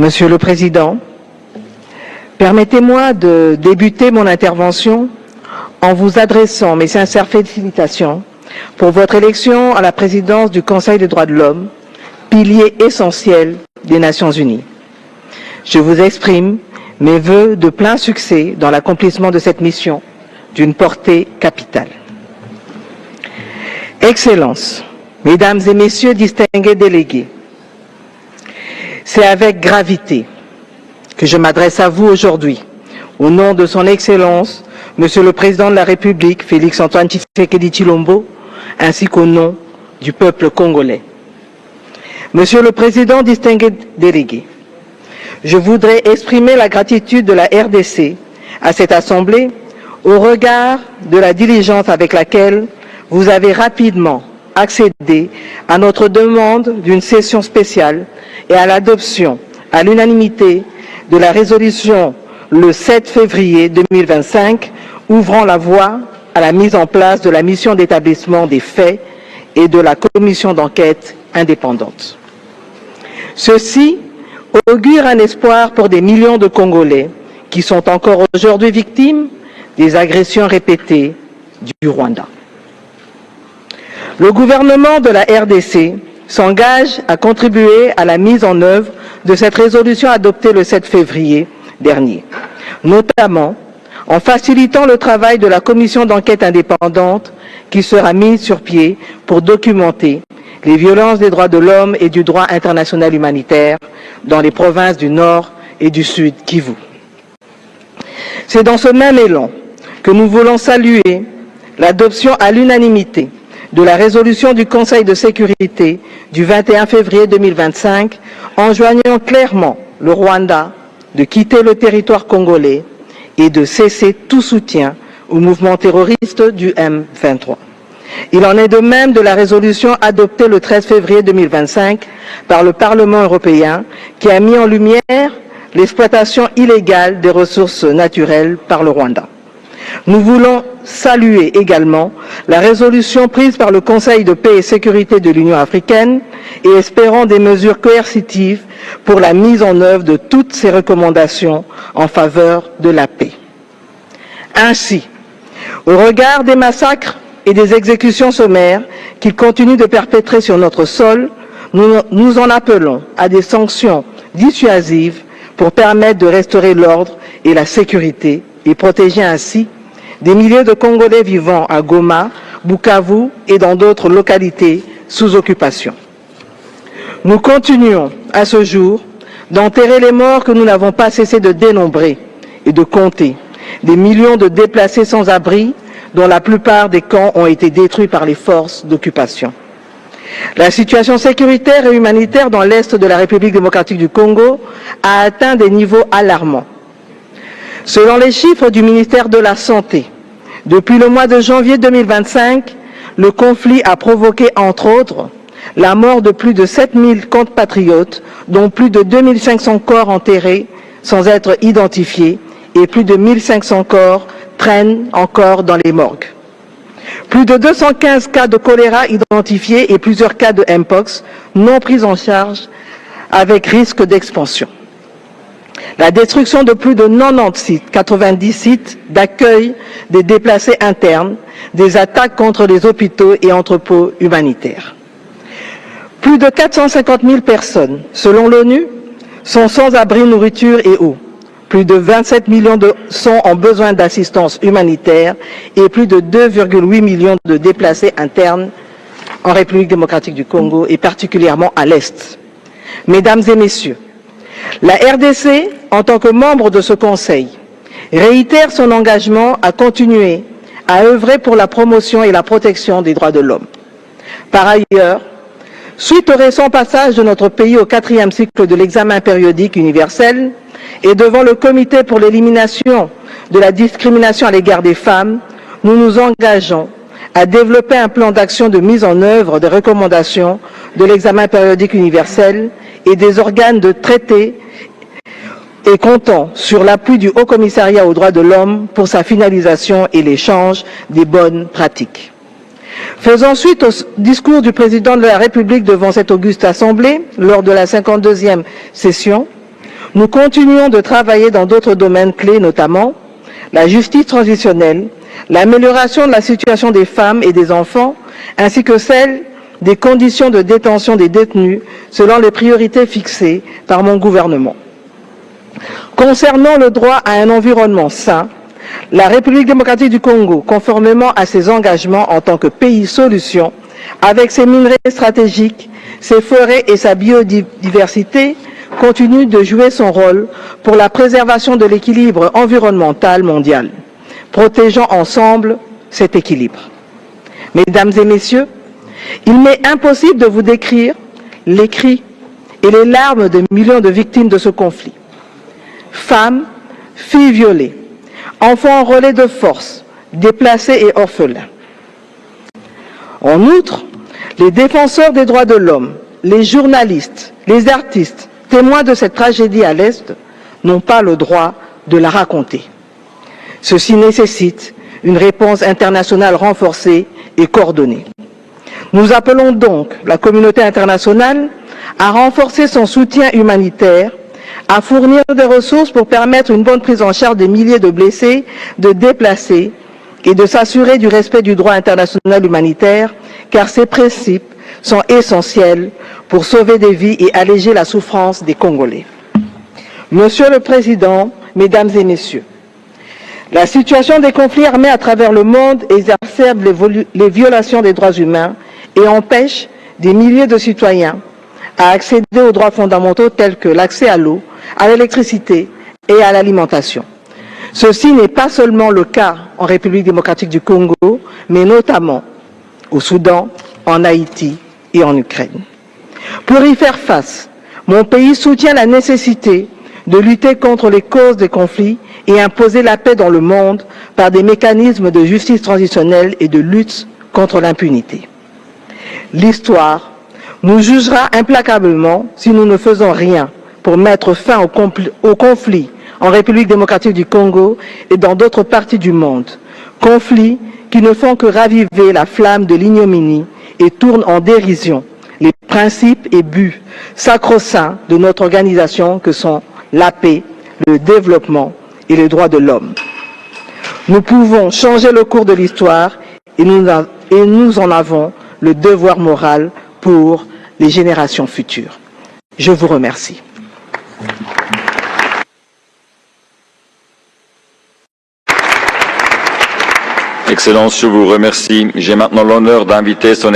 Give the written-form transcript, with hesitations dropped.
Monsieur le Président, permettez-moi de débuter mon intervention en vous adressant mes sincères félicitations pour votre élection à la présidence du Conseil des droits de l'homme, pilier essentiel des Nations unies. Je vous exprime mes vœux de plein succès dans l'accomplissement de cette mission d'une portée capitale. Excellences, Mesdames et Messieurs distingués délégués, c'est avec gravité que je m'adresse à vous aujourd'hui, au nom de son Excellence, Monsieur le Président de la République, Félix-Antoine Tshisekedi Tshilombo, ainsi qu'au nom du peuple congolais. Monsieur le Président distingué délégué, je voudrais exprimer la gratitude de la RDC à cette Assemblée au regard de la diligence avec laquelle vous avez rapidement accédé à notre demande d'une session spéciale et à l'adoption à l'unanimité de la résolution le 7 février 2025 ouvrant la voie à la mise en place de la mission d'établissement des faits et de la commission d'enquête indépendante. Ceci augure un espoir pour des millions de Congolais qui sont encore aujourd'hui victimes des agressions répétées du Rwanda. Le gouvernement de la RDC s'engage à contribuer à la mise en œuvre de cette résolution adoptée le 7 février dernier, notamment en facilitant le travail de la commission d'enquête indépendante qui sera mise sur pied pour documenter les violences des droits de l'homme et du droit international humanitaire dans les provinces du Nord et du Sud Kivu. C'est dans ce même élan que nous voulons saluer l'adoption à l'unanimité de la résolution du Conseil de sécurité du 21 février 2025, enjoignant clairement le Rwanda de quitter le territoire congolais et de cesser tout soutien au mouvement terroriste du M23. Il en est de même de la résolution adoptée le 13 février 2025 par le Parlement européen qui a mis en lumière l'exploitation illégale des ressources naturelles par le Rwanda. Nous voulons saluer également la résolution prise par le Conseil de paix et sécurité de l'Union africaine et espérons des mesures coercitives pour la mise en œuvre de toutes ces recommandations en faveur de la paix. Ainsi, au regard des massacres et des exécutions sommaires qu'ils continuent de perpétrer sur notre sol, nous en appelons à des sanctions dissuasives pour permettre de restaurer l'ordre et la sécurité et protéger ainsi des milliers de Congolais vivant à Goma, Bukavu et dans d'autres localités sous occupation. Nous continuons à ce jour d'enterrer les morts que nous n'avons pas cessé de dénombrer et de compter, des millions de déplacés sans abri dont la plupart des camps ont été détruits par les forces d'occupation. La situation sécuritaire et humanitaire dans l'est de la République démocratique du Congo a atteint des niveaux alarmants. Selon les chiffres du ministère de la Santé, depuis le mois de janvier 2025, le conflit a provoqué, entre autres, la mort de plus de 7000 compatriotes, dont plus de 2500 corps enterrés sans être identifiés et plus de 1500 corps traînent encore dans les morgues. Plus de 215 cas de choléra identifiés et plusieurs cas de Mpox non pris en charge avec risque d'expansion. La destruction de plus de 90 sites, 90 sites d'accueil des déplacés internes, des attaques contre les hôpitaux et entrepôts humanitaires. Plus de 450 000 personnes, selon l'ONU, sont sans abri, nourriture et eau. Plus de 27 millions sont en besoin d'assistance humanitaire et plus de 2,8 millions de déplacés internes en République démocratique du Congo et particulièrement à l'Est. Mesdames et Messieurs, la RDC, en tant que membre de ce Conseil, réitère son engagement à continuer à œuvrer pour la promotion et la protection des droits de l'homme. Par ailleurs, suite au récent passage de notre pays au 4e cycle de l'examen périodique universel et devant le Comité pour l'élimination de la discrimination à l'égard des femmes, nous nous engageons à développer un plan d'action de mise en œuvre des recommandations de l'examen périodique universel et des organes de traité et comptant sur l'appui du Haut Commissariat aux droits de l'homme pour sa finalisation et l'échange des bonnes pratiques. Faisant suite au discours du président de la République devant cette auguste assemblée lors de la 52e session, Nous continuons de travailler dans d'autres domaines clés, notamment la justice transitionnelle, l'amélioration de la situation des femmes et des enfants, ainsi que celle des conditions de détention des détenus selon les priorités fixées par mon gouvernement. Concernant le droit à un environnement sain, la République démocratique du Congo, conformément à ses engagements en tant que pays solution, avec ses minerais stratégiques, ses forêts et sa biodiversité, continue de jouer son rôle pour la préservation de l'équilibre environnemental mondial, protégeant ensemble cet équilibre. Mesdames et messieurs, il m'est impossible de vous décrire les cris et les larmes de millions de victimes de ce conflit. Femmes, filles violées, enfants enrôlés de force, déplacés et orphelins. En outre, les défenseurs des droits de l'homme, les journalistes, les artistes, témoins de cette tragédie à l'Est, n'ont pas le droit de la raconter. Ceci nécessite une réponse internationale renforcée et coordonnée. Nous appelons donc la communauté internationale à renforcer son soutien humanitaire, à fournir des ressources pour permettre une bonne prise en charge des milliers de blessés, de déplacés et de s'assurer du respect du droit international humanitaire, car ces principes sont essentiels pour sauver des vies et alléger la souffrance des Congolais. Monsieur le Président, Mesdames et Messieurs, la situation des conflits armés à travers le monde exacerbe les violations des droits humains et empêche des milliers de citoyens à accéder aux droits fondamentaux tels que l'accès à l'eau, à l'électricité et à l'alimentation. Ceci n'est pas seulement le cas en République démocratique du Congo, mais notamment au Soudan, en Haïti et en Ukraine. Pour y faire face, mon pays soutient la nécessité de lutter contre les causes des conflits et imposer la paix dans le monde par des mécanismes de justice transitionnelle et de lutte contre l'impunité. L'histoire nous jugera implacablement si nous ne faisons rien pour mettre fin au conflit en République démocratique du Congo et dans d'autres parties du monde, conflits qui ne font que raviver la flamme de l'ignominie et tournent en dérision les principes et buts sacro-saints de notre organisation que sont la paix, le développement et les droits de l'homme. Nous pouvons changer le cours de l'histoire et nous en avons le devoir moral pour les générations futures. Je vous remercie. Excellence, je vous remercie. J'ai maintenant l'honneur d'inviter son